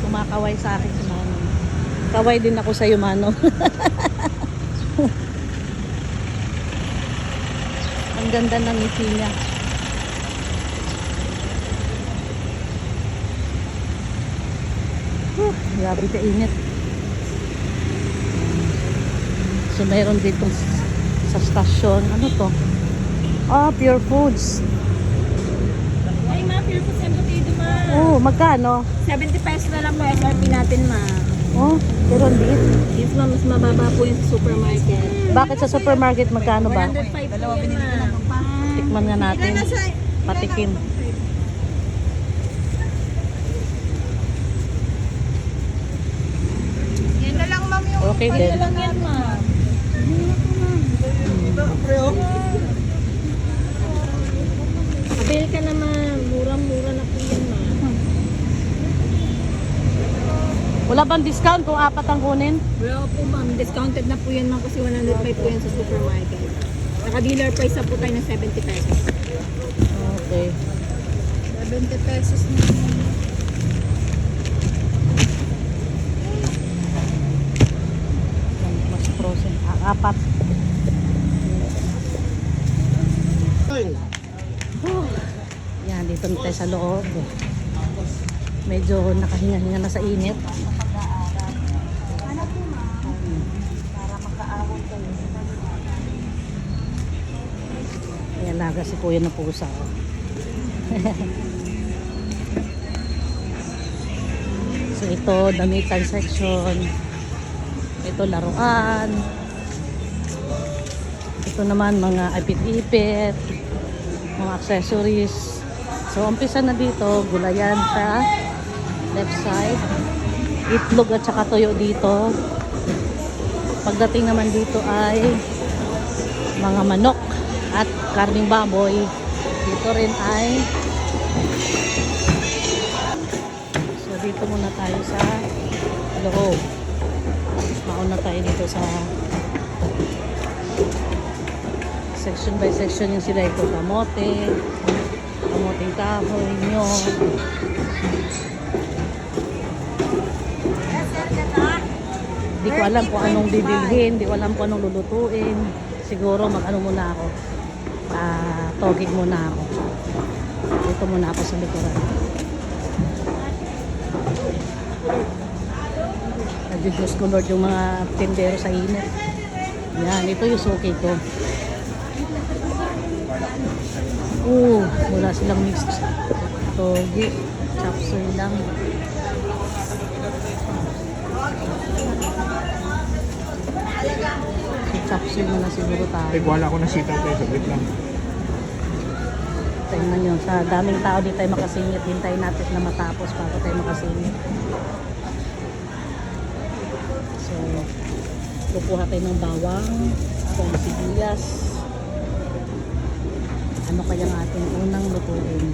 Kumakaway sa akin si Manong. Kaway din ako sa iyo, Manong. Ang ganda ng ngiti niya. Grabe ka init. So mayroon dito sa stasyon. Ano to? Ah, Pure Foods. Ay, ma, Pure Foods embutido, ma. Oh, magkano? 70 pesos na lang po SRP natin, ma. Oh, meron din. Yes, ma, mas mababa po yung sa supermarket. Bakit sa supermarket magkano ba? 105 po yan, ma. Tikman nga natin. Patikim. Yan na lang, ma'am, yung Okay din. lang yan, ma. Avail ka na, ma. Murang-mura na po yan, ma. Wala bang discount kung apat ang kunin? Wala po, ma'am. Discounted na po yan, ma'am, kasi 105 po yan sa supermarket. Naka-dealer price na po tayo ng 70 pesos. Okay. 70 pesos na. Mas frozen. Apat. Yan, dito na tayo sa loob. Medyo nakahinga-hinga na sa init. Ayan, laga si kuya ng pusa. So ito, damitan section. Ito, laruan. Ito naman, mga ipit-ipit. Mga accessories. So, umpisa na dito, gulayan sa left side. Itlog at saka toyo dito. Pagdating naman dito ay mga manok at karning baboy. Dito rin ay so dito muna tayo sa loob. Mauna tayo dito sa section by section yung sila. Ito kamote, kamoteng kahoy, nyog. Hindi ko alam kung anong bibilhin, hindi ko alam kung anong lulutuin. Siguro mag-ano muna ako, togig muna ako. Dito muna ako sa likuran. Nag-Diyos ko Lord yung mga tindero sa init. Yan, ito yung suki ko. Wala silang mixed togi, chapsuy lang. So, chapsuy muna siguro tayo. Wala ko na sitaw tayo, sabit lang. Tingnan nyo, sa daming tao di tayo makasingit. Hintayin natin na matapos bago tayo makasingit. So, kukuha tayo ng bawang, ng sibuyas. Ano kaya ang ating unang lutuin?